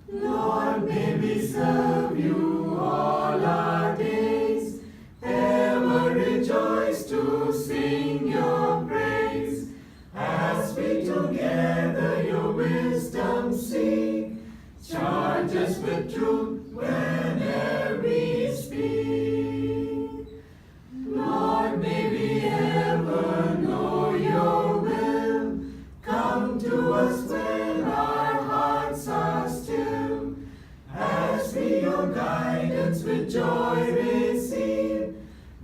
Lord, may we serve you all our days, ever rejoice to sing your praise, as we together your wisdom seek. Charge us with truth whenever we speak. Lord, may we ever know your will. Come to us when our hearts are still, as we your guidance with joy receive.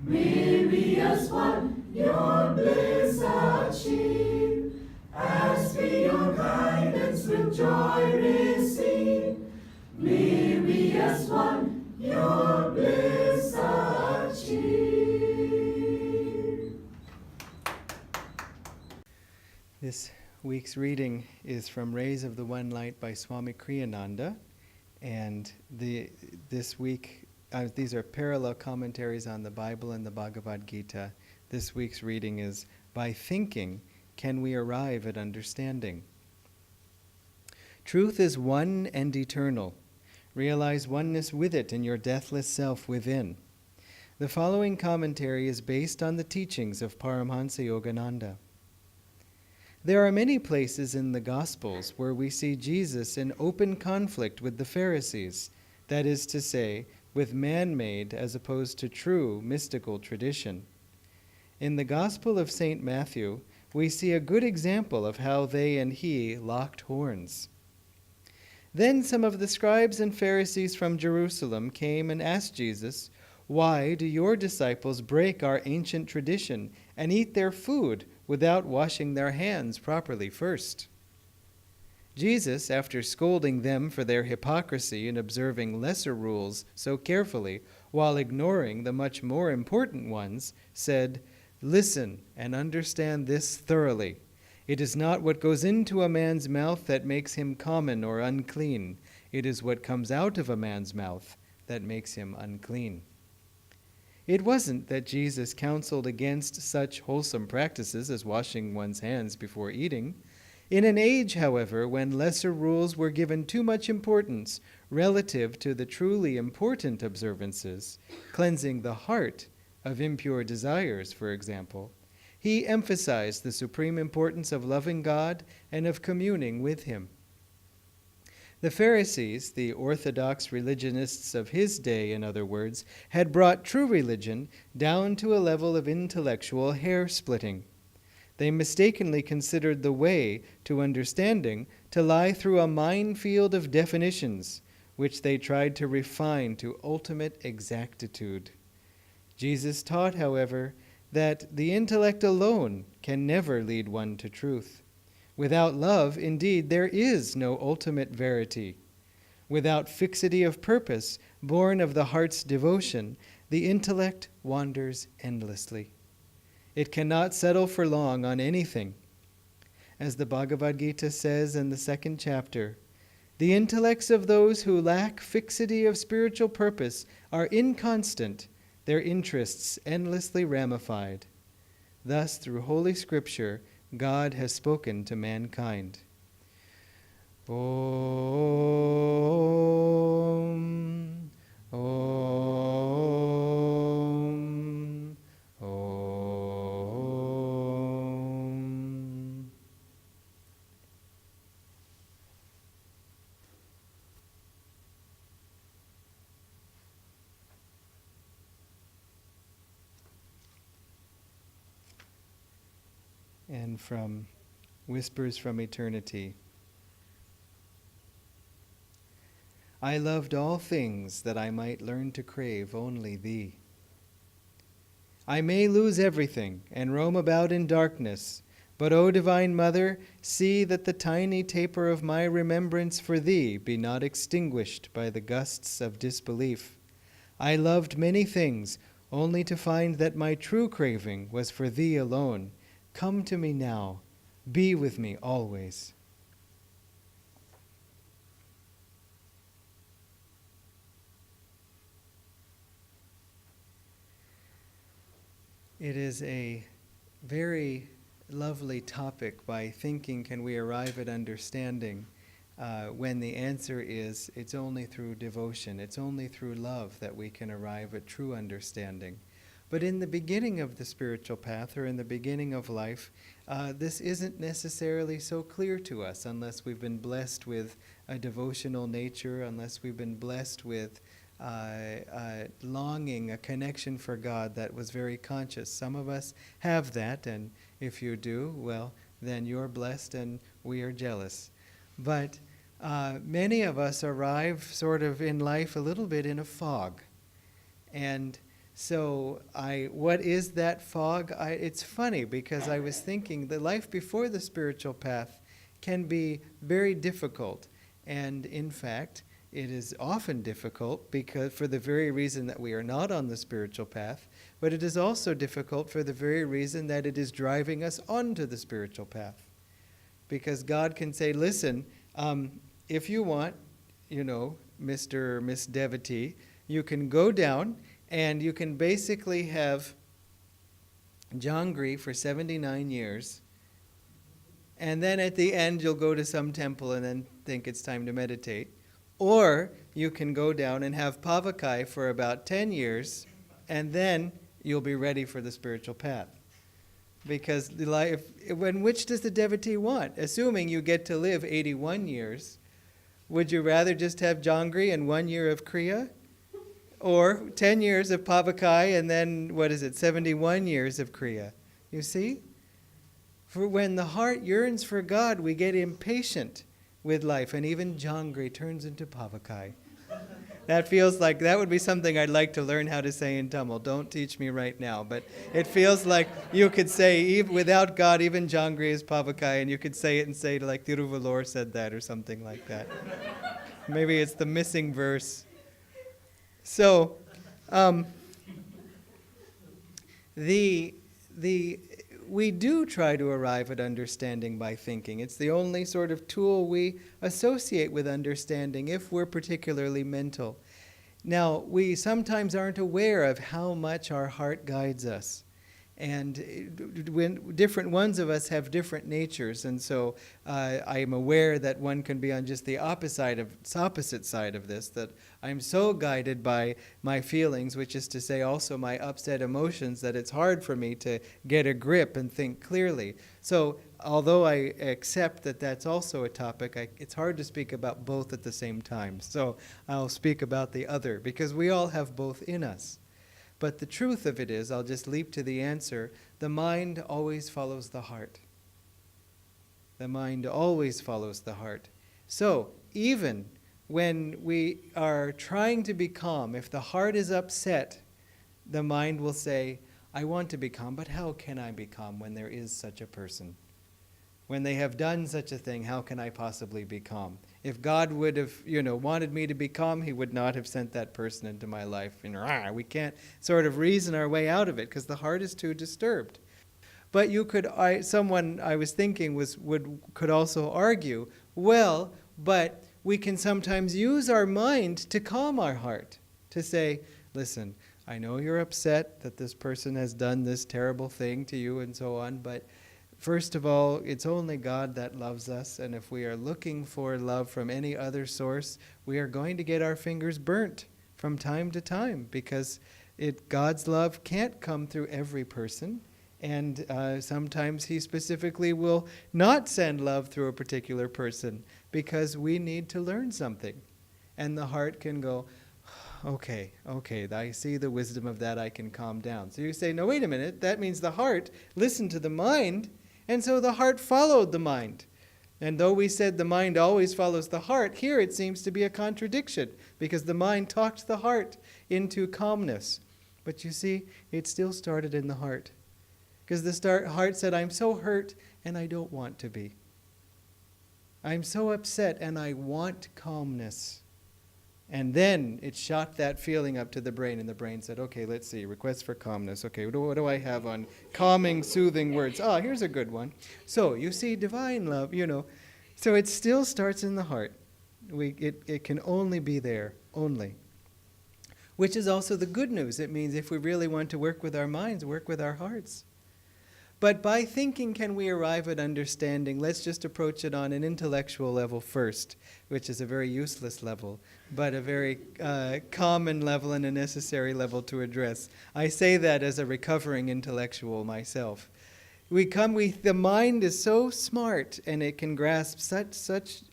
May we as one your bliss achieve, as we your guidance with joy receive. May we as one your bliss achieve. This week's reading is from Rays of the One Light by Swami Kriyananda, and this week these are parallel commentaries on the Bible and the Bhagavad Gita. This week's reading is By Thinking Can We Arrive at Understanding? Truth is one and eternal. Realize oneness with it in your deathless self within. The following commentary is based on the teachings of Paramhansa Yogananda. There are many places in the Gospels where we see Jesus in open conflict with the Pharisees, that is to say, with man-made as opposed to true mystical tradition. In the Gospel of St. Matthew, we see a good example of how they and he locked horns. Then some of the scribes and Pharisees from Jerusalem came and asked Jesus, "Why do your disciples break our ancient tradition and eat their food without washing their hands properly first?" Jesus, after scolding them for their hypocrisy in observing lesser rules so carefully while ignoring the much more important ones, said, "Listen and understand this thoroughly. It is not what goes into a man's mouth that makes him common or unclean. It is what comes out of a man's mouth that makes him unclean." It wasn't that Jesus counseled against such wholesome practices as washing one's hands before eating. In an age, however, when lesser rules were given too much importance relative to the truly important observances, cleansing the heart of impure desires, for example, he emphasized the supreme importance of loving God and of communing with him. The Pharisees, the orthodox religionists of his day, in other words, had brought true religion down to a level of intellectual hair-splitting. They mistakenly considered the way to understanding to lie through a minefield of definitions, which they tried to refine to ultimate exactitude. Jesus taught, however, that the intellect alone can never lead one to truth. Without love, indeed, there is no ultimate verity. Without fixity of purpose, born of the heart's devotion, the intellect wanders endlessly. It cannot settle for long on anything. As the Bhagavad Gita says in the 2nd chapter, the intellects of those who lack fixity of spiritual purpose are inconstant, their interests endlessly ramified. Thus, through Holy Scripture, God has spoken to mankind. Om, Om, Om. And from Whispers from Eternity. I loved all things that I might learn to crave only thee. I may lose everything and roam about in darkness, but, O Divine Mother, see that the tiny taper of my remembrance for thee be not extinguished by the gusts of disbelief. I loved many things, only to find that my true craving was for thee alone. Come to me now. Be with me always. It is a very lovely topic. By thinking, can we arrive at understanding? when the answer is it's only through devotion, it's only through love that we can arrive at true understanding. But in the beginning of the spiritual path, or in the beginning of life, this isn't necessarily so clear to us unless we've been blessed with a devotional nature, unless we've been blessed with longing, a connection for God that was very conscious. Some of us have that, and if you do, well, then you're blessed and we are jealous. But many of us arrive sort of in life a little bit in a fog. And so what is that fog? It's funny because I was thinking the life before the spiritual path can be very difficult. And in fact, it is often difficult because for the very reason that we are not on the spiritual path, but it is also difficult for the very reason that it is driving us onto the spiritual path. Because God can say, listen, if you want, Mr. or Miss Devotee, you can go down and you can basically have Jangri for 79 years, and then at the end you'll go to some temple and then think it's time to meditate. Or you can go down and have Pavakai for about 10 years, and then you'll be ready for the spiritual path. Because the life, which does the devotee want? Assuming you get to live 81 years, would you rather just have Jangri and 1 year of Kriya? Or 10 years of Pavakai and then, 71 years of Kriya? You see? For when the heart yearns for God, we get impatient with life, and even Jangri turns into Pavakai. That feels like, that would be something I'd like to learn how to say in Tamil. Don't teach me right now, but it feels like you could say, even without God, even Jangri is Pavakai, and you could say it and say like Tiruvalur said that or something like that. Maybe it's the missing verse. So, we do try to arrive at understanding by thinking. It's the only sort of tool we associate with understanding if we're particularly mental. Now, we sometimes aren't aware of how much our heart guides us. And when different ones of us have different natures, and so I am aware that one can be on just the opposite side of this, that I'm so guided by my feelings, which is to say also my upset emotions, that it's hard for me to get a grip and think clearly. So although I accept that that's also a topic, it's hard to speak about both at the same time. So I'll speak about the other, because we all have both in us. But the truth of it is, I'll just leap to the answer, the mind always follows the heart. The mind always follows the heart. So, even when we are trying to be calm, if the heart is upset, the mind will say, I want to be calm, but how can I be calm when there is such a person? When they have done such a thing, how can I possibly be calm? If God would have, wanted me to be calm, He would not have sent that person into my life. We can't sort of reason our way out of it because the heart is too disturbed. But someone I was thinking could also argue, well, but we can sometimes use our mind to calm our heart, to say, listen, I know you're upset that this person has done this terrible thing to you and so on, but first of all, it's only God that loves us, and if we are looking for love from any other source, we are going to get our fingers burnt from time to time, because God's love can't come through every person, and sometimes He specifically will not send love through a particular person, because we need to learn something. And the heart can go, okay, I see the wisdom of that, I can calm down. So you say, no, wait a minute, that means the heart listened to the mind, and so the heart followed the mind. And though we said the mind always follows the heart, here it seems to be a contradiction, because the mind talked the heart into calmness. But you see, it still started in the heart. Because the heart said, I'm so hurt and I don't want to be. I'm so upset and I want calmness. And then it shot that feeling up to the brain, and the brain said, okay, let's see, request for calmness. Okay, what do I have on calming, soothing words? Here's a good one. So, you see, divine love, So it still starts in the heart. It can only be there, only. Which is also the good news. It means if we really want to work with our minds, work with our hearts. But by thinking can we arrive at understanding? Let's just approach it on an intellectual level first, which is a very useless level, but a very common level and a necessary level to address. I say that as a recovering intellectual myself. The mind is so smart and it can grasp such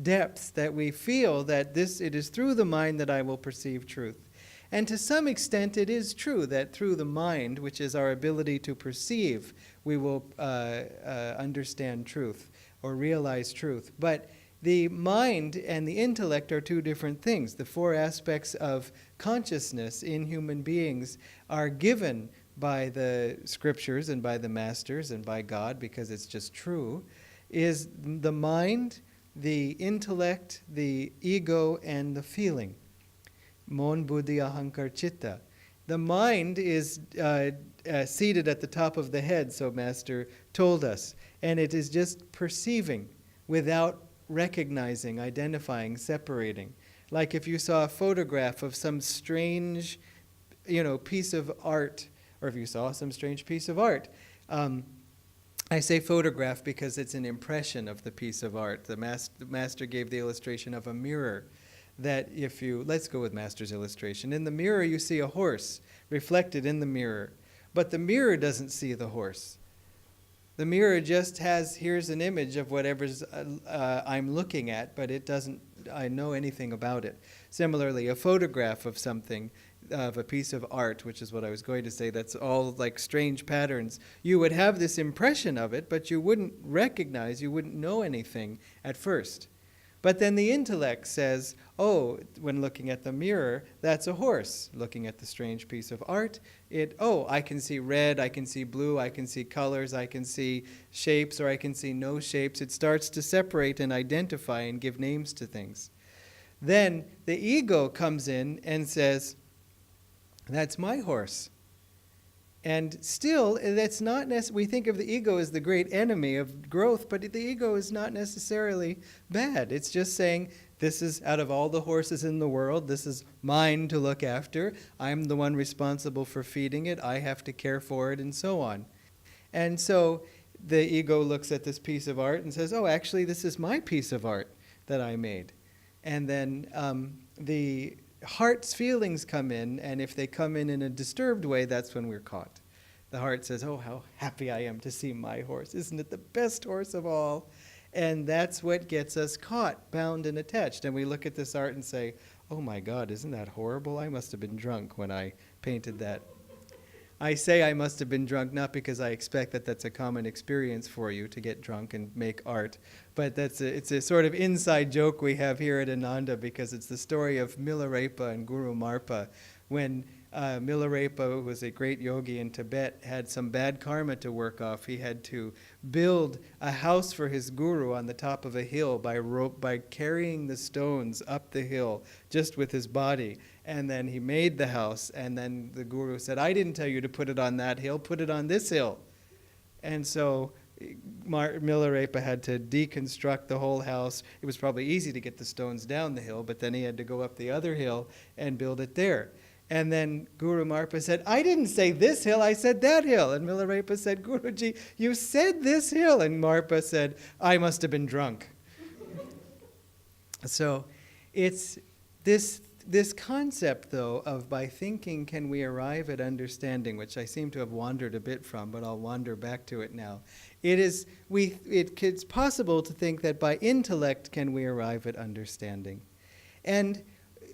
depths that we feel that it is through the mind that I will perceive truth. And to some extent it is true that through the mind, which is our ability to perceive, we will understand truth or realize truth. But the mind and the intellect are two different things. The four aspects of consciousness in human beings are given by the scriptures and by the masters and by God, because it's just true, is the mind, the intellect, the ego, and the feeling. Mon, buddhi, ahankar, chitta. The mind is seated at the top of the head, so Master told us, and it is just perceiving without recognizing, identifying, separating. Like if you saw a photograph of some strange, piece of art, or if you saw some strange piece of art. I say photograph because it's an impression of the piece of art. The Master gave the illustration of a mirror. That let's go with Master's illustration. In the mirror you see a horse reflected in the mirror, but the mirror doesn't see the horse. The mirror just here's an image of whatever's I'm looking at, but it doesn't, I know anything about it. Similarly, a photograph of something, of a piece of art, which is what I was going to say, that's all like strange patterns. You would have this impression of it, but you wouldn't recognize, you wouldn't know anything at first. But then the intellect says, when looking at the mirror, that's a horse. Looking at the strange piece of art, I can see red, I can see blue, I can see colors, I can see shapes, or I can see no shapes. It starts to separate and identify and give names to things. Then the ego comes in and says, that's my horse. And still, that's not we think of the ego as the great enemy of growth, but the ego is not necessarily bad. It's just saying, this is, out of all the horses in the world, this is mine to look after. I'm the one responsible for feeding it. I have to care for it, and so on. And so the ego looks at this piece of art and says, actually, this is my piece of art that I made. And then the heart's feelings come in, and if they come in a disturbed way, that's when we're caught. The heart says, how happy I am to see my horse. Isn't it the best horse of all? And that's what gets us caught, bound and attached. And we look at this art and say, oh my God, isn't that horrible? I must have been drunk when I painted that. I say I must have been drunk not because I expect that that's a common experience for you to get drunk and make art, but it's a sort of inside joke we have here at Ananda, because it's the story of Milarepa and Guru Marpa. When Milarepa, who was a great yogi in Tibet, had some bad karma to work off. He had to build a house for his guru on the top of a hill by carrying the stones up the hill just with his body. And then he made the house, and then the guru said, I didn't tell you to put it on that hill, put it on this hill. And so Milarepa had to deconstruct the whole house. It was probably easy to get the stones down the hill, but then he had to go up the other hill and build it there. And then Guru Marpa said, I didn't say this hill, I said that hill. And Milarepa said, Guruji, you said this hill. And Marpa said, I must have been drunk. So it's this concept, though, of by thinking can we arrive at understanding, which I seem to have wandered a bit from, but I'll wander back to it now. It's possible to think that by intellect can we arrive at understanding. And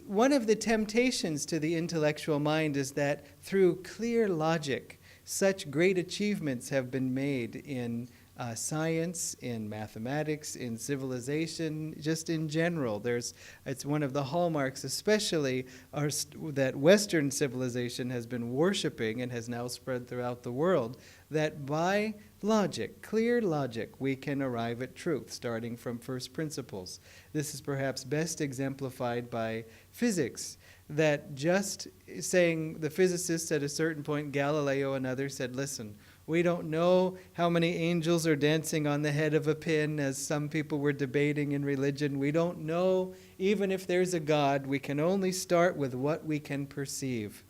one of the temptations to the intellectual mind is that through clear logic, such great achievements have been made in science, in mathematics, in civilization, just in general. It's one of the hallmarks, especially that Western civilization has been worshiping and has now spread throughout the world, that by logic, clear logic, we can arrive at truth, starting from first principles. This is perhaps best exemplified by physics, that just saying, the physicists at a certain point, Galileo and others said, listen, we don't know how many angels are dancing on the head of a pin, as some people were debating in religion. We don't know, even if there's a God, we can only start with what we can perceive.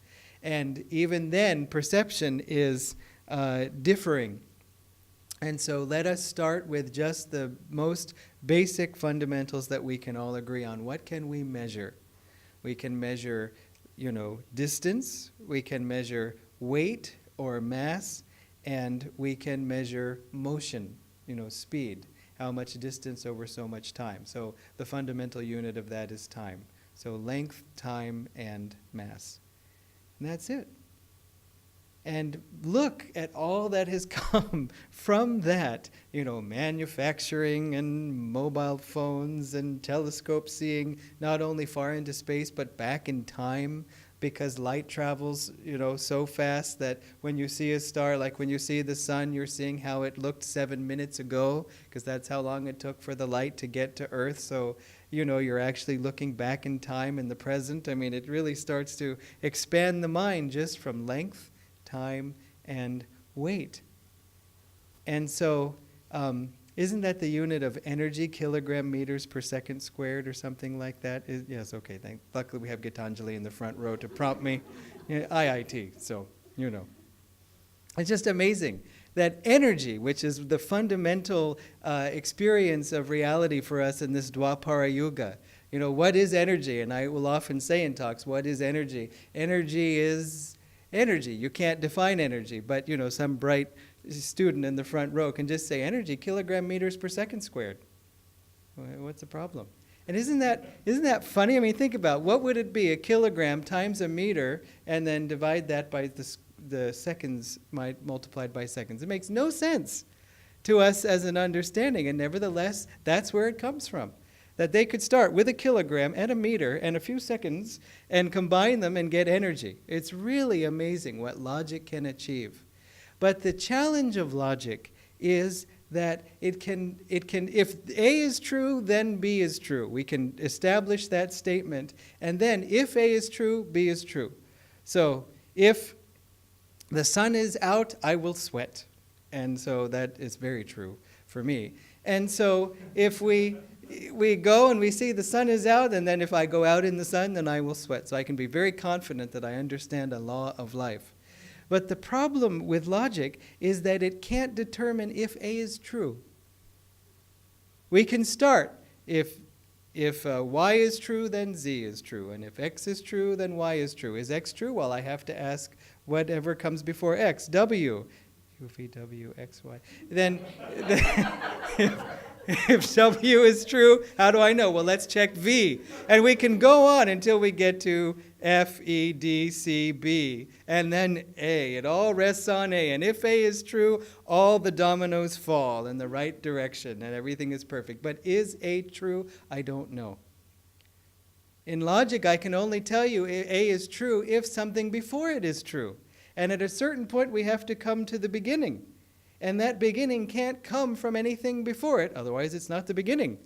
And even then, perception is differing. And so let us start with just the most basic fundamentals that we can all agree on. What can we measure? We can measure, distance. We can measure weight or mass. And we can measure motion, speed. How much distance over so much time. So the fundamental unit of that is time. So length, time, and mass. And that's it. And look at all that has come from that, manufacturing and mobile phones and telescopes seeing not only far into space but back in time, because light travels, so fast that when you see a star, like when you see the sun, you're seeing how it looked 7 minutes ago, because that's how long it took for the light to get to Earth. So, you're actually looking back in time in the present. I mean, it really starts to expand the mind just from length, time, and weight. And so, isn't that the unit of energy, kilogram meters per second squared or something like that? Yes, okay, luckily we have Gitanjali in the front row to prompt me. IIT, so, It's just amazing that energy, which is the fundamental experience of reality for us in this Dwapara Yuga. What is energy? And I will often say in talks, what is energy? Energy is energy. You can't define energy, but some bright student in the front row can just say energy, kilogram meters per second squared. What's the problem? And isn't that funny? I mean, think about what would it be, a kilogram times a meter, and then divide that by the seconds multiplied by seconds. It makes no sense to us as an understanding, and nevertheless, that's where it comes from. That they could start with a kilogram and a meter and a few seconds and combine them and get energy. It's really amazing what logic can achieve. But the challenge of logic is that it can, if A is true, then B is true. We can establish that statement, and then if A is true, B is true. So if the sun is out, I will sweat. And so that is very true for me. And so if we go and we see the sun is out, and then if I go out in the sun, then I will sweat. So I can be very confident that I understand a law of life. But the problem with logic is that it can't determine if A is true. We can start. If Y is true, then Z is true. And if X is true, then Y is true. Is X true? Well, I have to ask whatever comes before X. W. U, V, W, X, Y. Then if W is true, how do I know? Well, let's check V. And we can go on until we get to F, E, D, C, B, and then A. It all rests on A. And if A is true, all the dominoes fall in the right direction and everything is perfect. But is A true? I don't know. In logic, I can only tell you A is true if something before it is true. And at a certain point, we have to come to the beginning. And that beginning can't come from anything before it, otherwise it's not the beginning.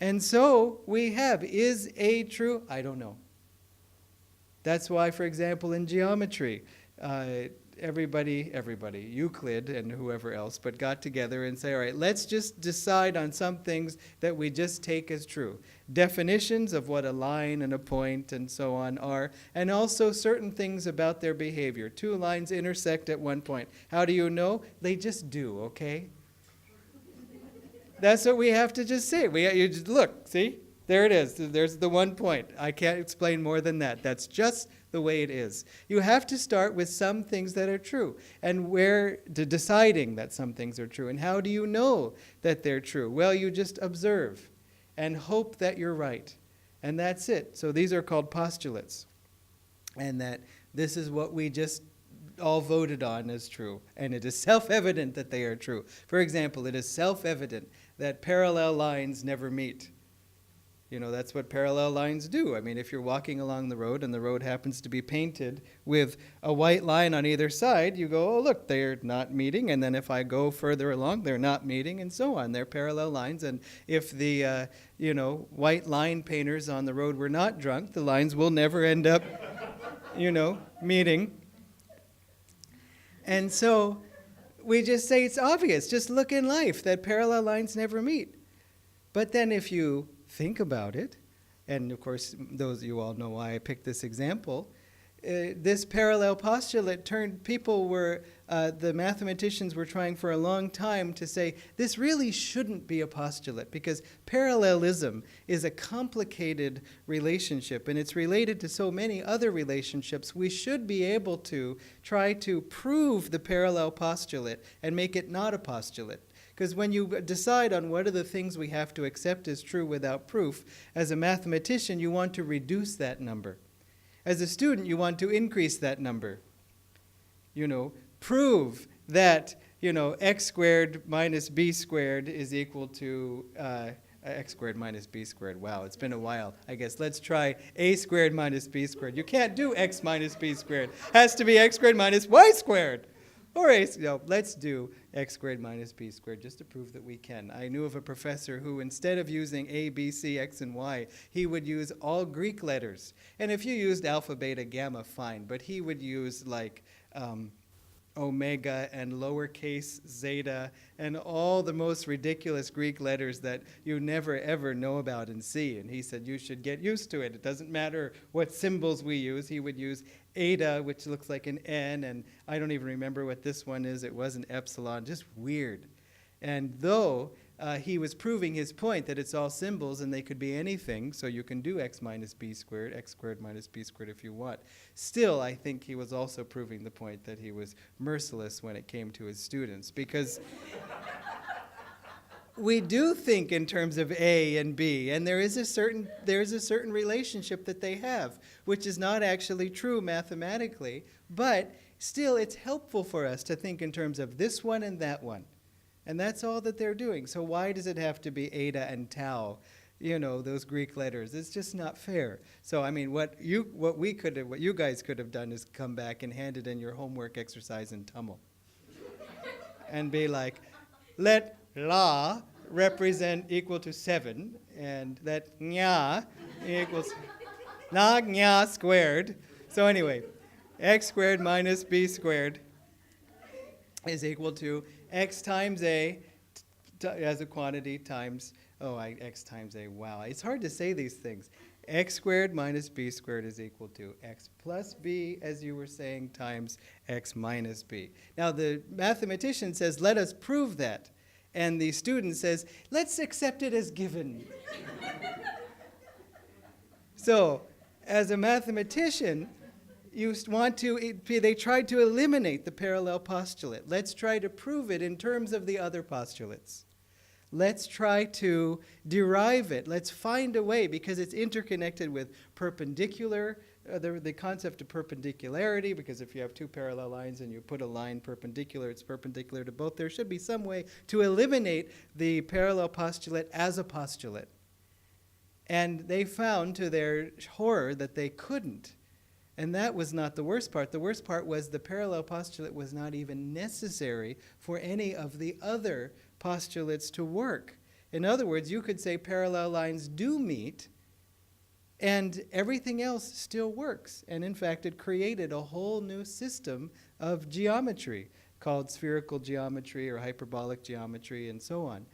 And so we have, is A true? I don't know. That's why, for example, in geometry, everybody, Euclid and whoever else, but got together and say, all right, let's just decide on some things that we just take as true. Definitions of what a line and a point and so on are, and also certain things about their behavior. Two lines intersect at one point. How do you know? They just do, okay? That's what we have to just say. You just look, see? There it is. There's the one point. I can't explain more than that. That's just the way it is. You have to start with some things that are true, and deciding that some things are true. And how do you know that they're true? Well, you just observe and hope that you're right. And that's it. So these are called postulates. And that this is what we just all voted on as true. And it is self-evident that they are true. For example, it is self-evident that parallel lines never meet. That's what parallel lines do. I mean, if you're walking along the road and the road happens to be painted with a white line on either side, you go, oh, look, they're not meeting. And then if I go further along, they're not meeting, and so on. They're parallel lines. And if the, white line painters on the road were not drunk, the lines will never end up, meeting. And so we just say it's obvious. Just look in life that parallel lines never meet. But then if you think about it, and of course, those of you all know why I picked this example, this parallel postulate the mathematicians were trying for a long time to say, this really shouldn't be a postulate, because parallelism is a complicated relationship, and it's related to so many other relationships. We should be able to try to prove the parallel postulate and make it not a postulate. Because when you decide on what are the things we have to accept as true without proof, as a mathematician, you want to reduce that number. As a student, you want to increase that number. Prove that, x squared minus b squared is equal to x squared minus b squared. Wow, it's been a while. I guess let's try a squared minus b squared. You can't do x minus b squared. Has to be x squared minus y squared. Or let's do x squared minus b squared just to prove that we can. I knew of a professor who, instead of using a, b, c, x, and y, he would use all Greek letters. And if you used alpha, beta, gamma, fine. But he would use omega and lowercase zeta and all the most ridiculous Greek letters that you never ever know about and see. And he said you should get used to it. It doesn't matter what symbols we use. He would use eta, which looks like an N, and I don't even remember what this one is. It was an epsilon, just weird. And though he was proving his point that it's all symbols and they could be anything, so you can do x minus b squared, x squared minus b squared if you want. Still, I think he was also proving the point that he was merciless when it came to his students, because we do think in terms of A and B, and there is a certain relationship that they have, which is not actually true mathematically, but still it's helpful for us to think in terms of this one and that one. And that's all that they're doing. So why does it have to be eta and tau? Those Greek letters. It's just not fair. So what you guys could have done is come back and handed in your homework exercise in Tamil. And be like, let la represent equal to 7, and let nya equals la nya squared. So anyway, x squared minus b squared is equal to x times a as a quantity times, x times a, wow. It's hard to say these things. X squared minus b squared is equal to x plus b, as you were saying, times x minus b. Now the mathematician says, let us prove that. And the student says, let's accept it as given. So, as a mathematician, they tried to eliminate the parallel postulate. Let's try to prove it in terms of the other postulates. Let's try to derive it. Let's find a way, because it's interconnected with perpendicular, the concept of perpendicularity, because if you have two parallel lines and you put a line perpendicular, it's perpendicular to both. There should be some way to eliminate the parallel postulate as a postulate. And they found, to their horror, that they couldn't. And that was not the worst part. The worst part was the parallel postulate was not even necessary for any of the other postulates to work. In other words, you could say parallel lines do meet, and everything else still works. And in fact, it created a whole new system of geometry called spherical geometry or hyperbolic geometry and so on.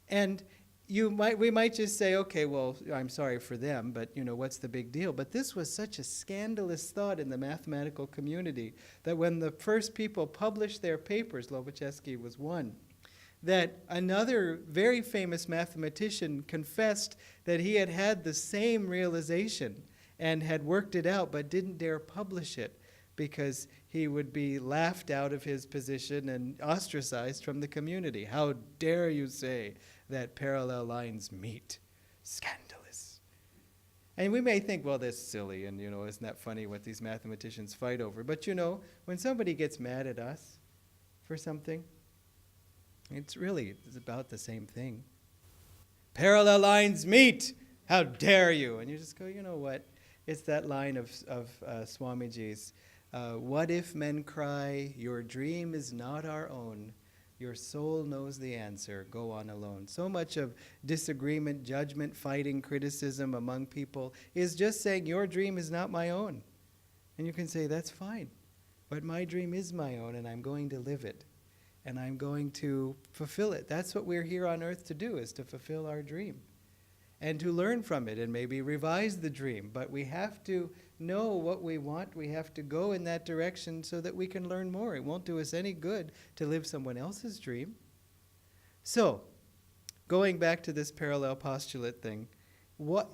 And we might just say, okay, well, I'm sorry for them, but what's the big deal? But this was such a scandalous thought in the mathematical community that when the first people published their papers, Lobachevsky was one, that another very famous mathematician confessed that he had had the same realization and had worked it out but didn't dare publish it because he would be laughed out of his position and ostracized from the community. How dare you say that parallel lines meet? Scandalous. And we may think, well, that's silly, and isn't that funny what these mathematicians fight over? But when somebody gets mad at us for something, it's about the same thing. Parallel lines meet! How dare you? And you just go, you know what? It's that line of Swamiji's. What if men cry, your dream is not our own. Your soul knows the answer. Go on alone. So much of disagreement, judgment, fighting, criticism among people is just saying, your dream is not my own. And you can say, that's fine. But my dream is my own, and I'm going to live it. And I'm going to fulfill it. That's what we're here on earth to do, is to fulfill our dream. and to learn from it and maybe revise the dream. But we have to know what we want. We have to go in that direction so that we can learn more. It won't do us any good to live someone else's dream. So, going back to this parallel postulate thing,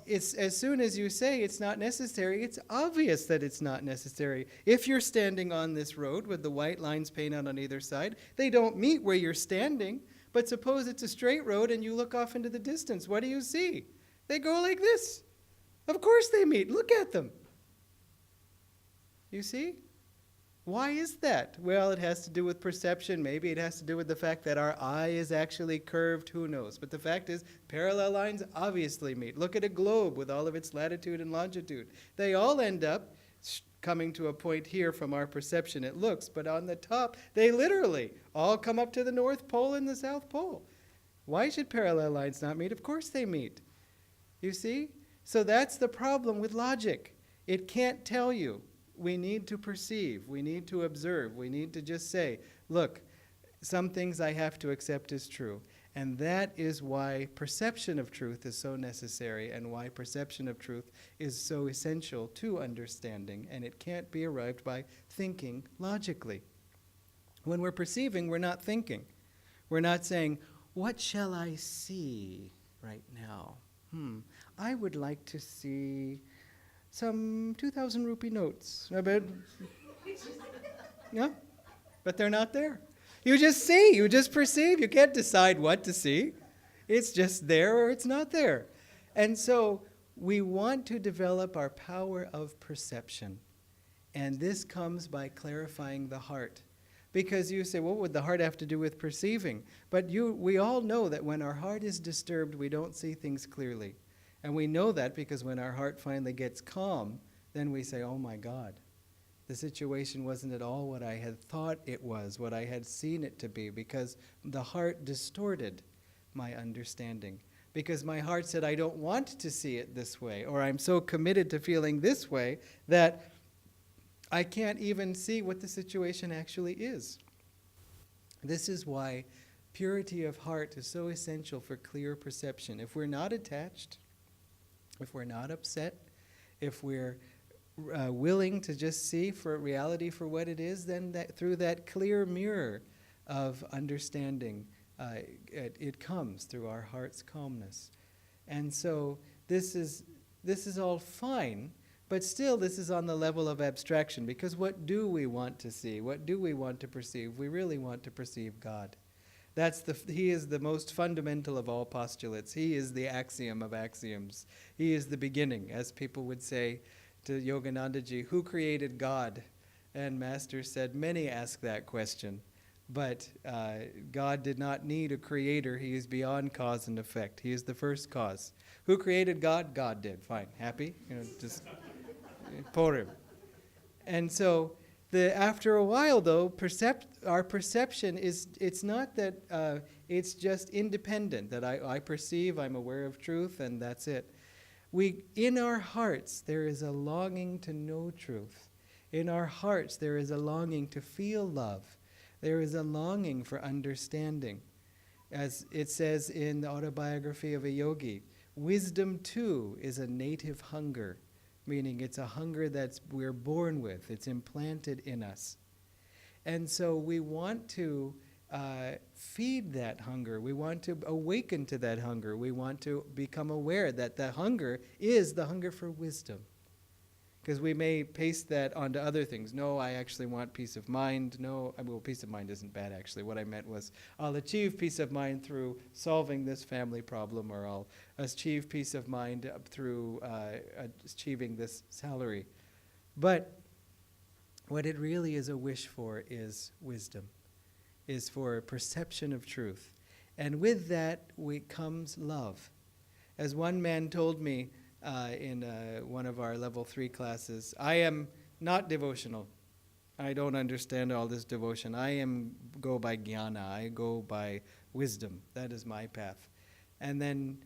as soon as you say it's not necessary, it's obvious that it's not necessary. If you're standing on this road with the white lines painted on either side, they don't meet where you're standing. But suppose it's a straight road and you look off into the distance. What do you see? They go like this. Of course they meet. Look at them. You see? Why is that? Well, it has to do with perception. Maybe it has to do with the fact that our eye is actually curved. Who knows? But the fact is, parallel lines obviously meet. Look at a globe with all of its latitude and longitude. They all end up coming to a point here from our perception, it looks. But on the top, they literally all come up to the North Pole and the South Pole. Why should parallel lines not meet? Of course they meet. You see? So that's the problem with logic. It can't tell you. We need to perceive, we need to observe, we need to just say, look, some things I have to accept as true. And that is why perception of truth is so necessary and why perception of truth is so essential to understanding, and it can't be arrived by thinking logically. When we're perceiving, we're not thinking. We're not saying, what shall I see right now? I would like to see some 2,000 rupee notes. I bet. Yeah, but they're not there. You just see, you just perceive. You can't decide what to see. It's just there or it's not there. And so we want to develop our power of perception. And this comes by clarifying the heart. Because you say, what would the heart have to do with perceiving? But we all know that when our heart is disturbed, we don't see things clearly. And we know that because when our heart finally gets calm, then we say, oh my God, the situation wasn't at all what I had thought it was, what I had seen it to be, because the heart distorted my understanding. Because my heart said, I don't want to see it this way, or I'm so committed to feeling this way that I can't even see what the situation actually is. This is why purity of heart is so essential for clear perception. If we're not attached, if we're not upset, if we're willing to just see for reality for what it is, then through that clear mirror of understanding, it comes through our heart's calmness. And so this is all fine, but still this is on the level of abstraction, because what do we want to see? What do we want to perceive? We really want to perceive God. He is the most fundamental of all postulates. He is the axiom of axioms. He is the beginning, as people would say to Yoganandaji, who created God? And Master said, many ask that question, but God did not need a creator. He is beyond cause and effect. He is the first cause. Who created God? God did. Fine. Happy? Just pour him. And so after a while, though, our perception it's not that it's just independent, that I perceive, I'm aware of truth, and that's it. In our hearts, there is a longing to know truth. In our hearts, there is a longing to feel love. There is a longing for understanding. As it says in the autobiography of a yogi, wisdom too is a native hunger, meaning it's a hunger we're born with, it's implanted in us. And so we want to feed that hunger. We want to awaken to that hunger. We want to become aware that the hunger is the hunger for wisdom. Because we may paste that onto other things. No, I actually want peace of mind. No, well, peace of mind isn't bad, actually. What I meant was, I'll achieve peace of mind through solving this family problem, or I'll achieve peace of mind through achieving this salary. But what it really is a wish for is wisdom, is for a perception of truth. And with that comes love. As one man told me, in one of our level 3 classes, I am not devotional. I don't understand all this devotion. I go by jnana. I go by wisdom. That is my path. And then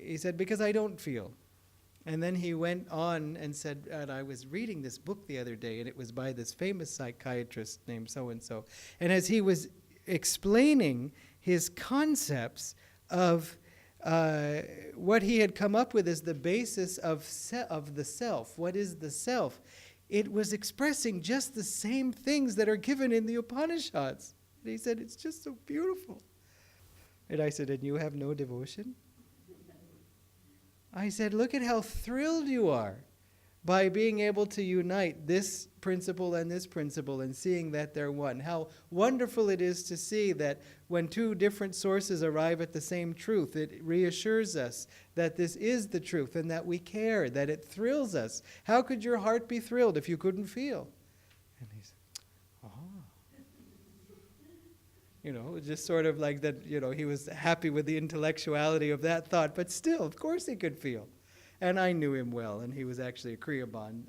he said, because I don't feel. And then he went on and said, and I was reading this book the other day, and it was by this famous psychiatrist named so-and-so. And as he was explaining his concepts of what he had come up with as the basis of the self. What is the self? It was expressing just the same things that are given in the Upanishads. And he said, it's just so beautiful. And I said, and you have no devotion? I said, look at how thrilled you are by being able to unite this principle and seeing that they're one. How wonderful it is to see that when two different sources arrive at the same truth, it reassures us that this is the truth and that we care, that it thrills us. How could your heart be thrilled if you couldn't feel? And he said, just sort of like that, he was happy with the intellectuality of that thought, but still, of course he could feel. And I knew him well, and he was actually a Kriyaban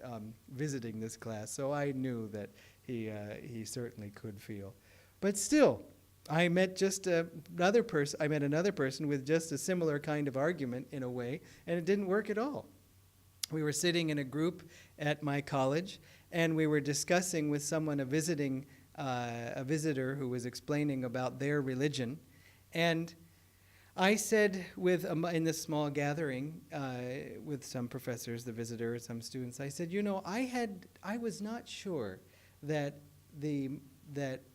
visiting this class, so I knew that he certainly could feel. But still, I met another person with just a similar kind of argument in a way, and it didn't work at all. We were sitting in a group at my college, and we were discussing with someone, a visitor who was explaining about their religion, and I said in this small gathering with some professors, the visitor, some students, I said, I was not sure that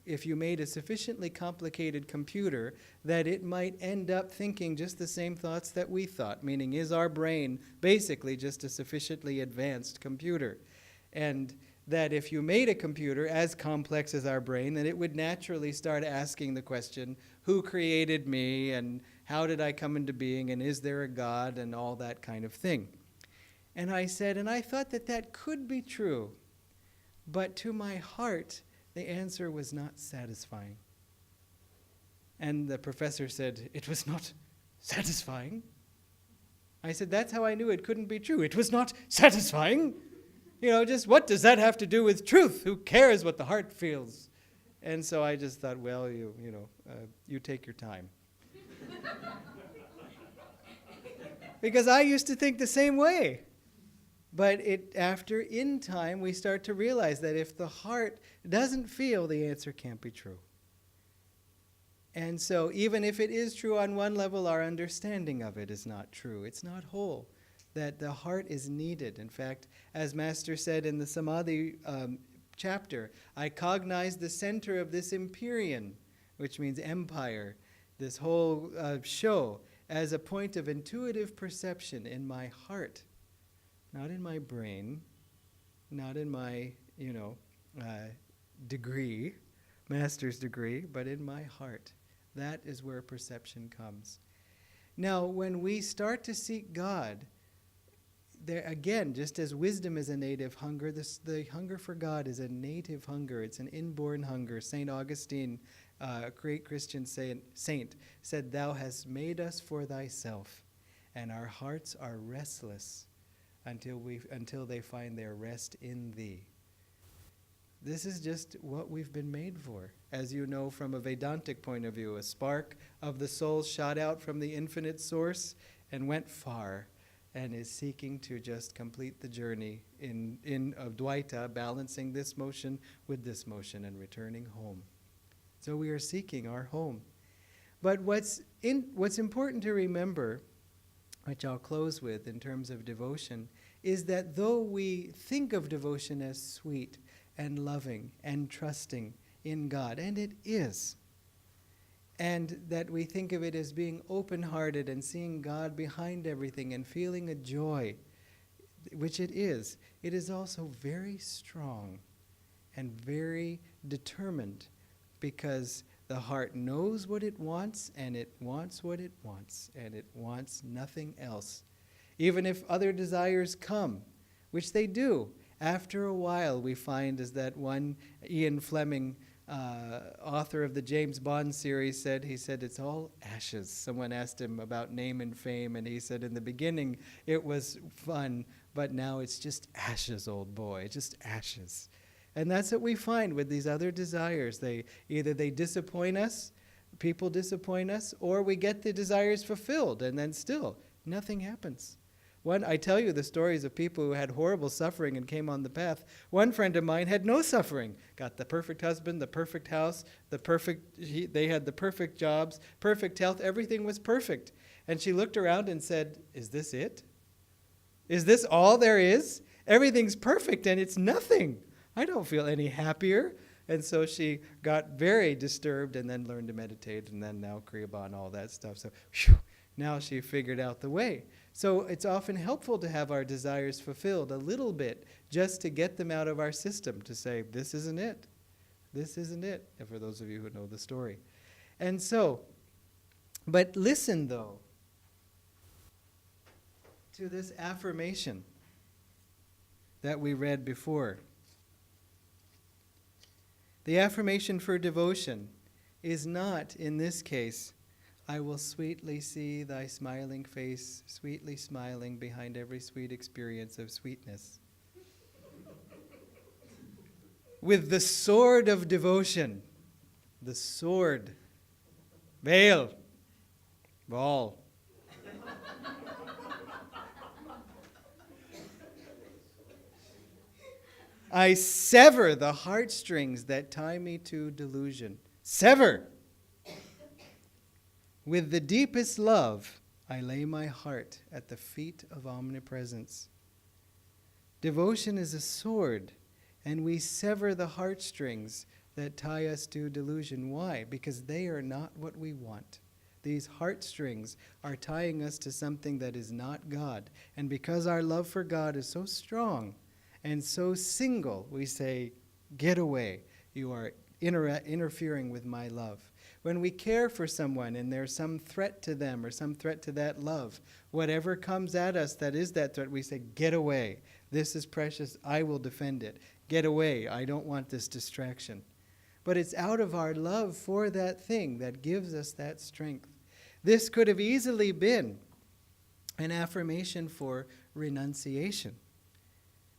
if you made a sufficiently complicated computer, that it might end up thinking just the same thoughts that we thought, meaning is our brain basically just a sufficiently advanced computer? And that if you made a computer as complex as our brain, then it would naturally start asking the question, who created me, and how did I come into being, and is there a God, and all that kind of thing. And I said, and I thought that could be true, but to my heart, the answer was not satisfying. And the professor said, it was not satisfying? I said, that's how I knew it couldn't be true. It was not satisfying. Just what does that have to do with truth? Who cares what the heart feels? And so I just thought, well, you take your time. Because I used to think the same way. But in time, we start to realize that if the heart doesn't feel, the answer can't be true. And so even if it is true on one level, our understanding of it is not true. It's not whole. That the heart is needed. In fact, as Master said in the Samadhi chapter, I cognize the center of this empyrean, which means empire, this whole show, as a point of intuitive perception in my heart, not in my brain, not in my, degree, master's degree, but in my heart. That is where perception comes. Now, when we start to seek God, there again, just as wisdom is a native hunger, the hunger for God is a native hunger. It's an inborn hunger. St. Augustine, a great Christian saint, said, "Thou hast made us for thyself, and our hearts are restless until they find their rest in thee." This is just what we've been made for. As you know, from a Vedantic point of view, a spark of the soul shot out from the infinite source and went far, and is seeking to just complete the journey in Advaita, balancing this motion with this motion and returning home. So we are seeking our home. But what's important to remember, which I'll close with in terms of devotion, is that though we think of devotion as sweet and loving and trusting in God, and it is, and that we think of it as being open-hearted and seeing God behind everything and feeling a joy, which it is also very strong and very determined, because the heart knows what it wants, and it wants what it wants, and it wants nothing else. Even if other desires come, which they do, after a while we find, as that one Ian Fleming, author of the James Bond series, said, it's all ashes. Someone asked him about name and fame, and he said, in the beginning it was fun, but now it's just ashes, old boy, just ashes. And that's what we find with these other desires. Either they disappoint us, people disappoint us, or we get the desires fulfilled, and then still nothing happens. I tell you the stories of people who had horrible suffering and came on the path. One friend of mine had no suffering, got the perfect husband, the perfect house, they had the perfect jobs, perfect health, everything was perfect. And she looked around and said, "Is this it? Is this all there is? Everything's perfect and it's nothing. I don't feel any happier." And so she got very disturbed and then learned to meditate, and then now Kriya and all that stuff. So now she figured out the way. So it's often helpful to have our desires fulfilled a little bit, just to get them out of our system, to say, this isn't it. This isn't it, and for those of you who know the story. And so, but listen though to this affirmation that we read before. The affirmation for devotion is not, in this case, "I will sweetly see thy smiling face, sweetly smiling behind every sweet experience of sweetness." With the sword of devotion, the sword, veil, ball. I sever the heartstrings that tie me to delusion. Sever! With the deepest love, I lay my heart at the feet of omnipresence. Devotion is a sword, and we sever the heartstrings that tie us to delusion. Why? Because they are not what we want. These heartstrings are tying us to something that is not God. And because our love for God is so strong and so single, we say, "Get away. You are interfering with my love." When we care for someone and there's some threat to them or some threat to that love, whatever comes at us that is that threat, we say, "Get away. This is precious. I will defend it. Get away. I don't want this distraction." But it's out of our love for that thing that gives us that strength. This could have easily been an affirmation for renunciation.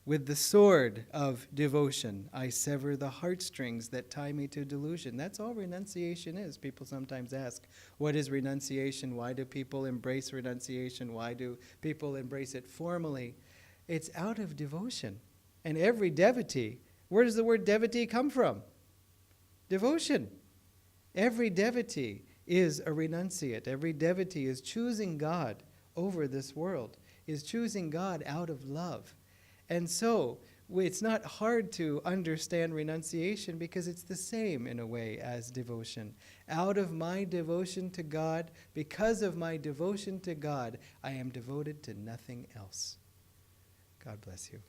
With the sword of devotion, I sever the heartstrings that tie me to delusion. That's all renunciation is. People sometimes ask, what is renunciation? Why do people embrace renunciation? Why do people embrace it formally? It's out of devotion. And every devotee, where does the word devotee come from? Devotion. Every devotee is a renunciate. Every devotee is choosing God over this world, is choosing God out of love. And so, it's not hard to understand renunciation because it's the same in a way as devotion. Out of my devotion to God, because of my devotion to God, I am devoted to nothing else. God bless you.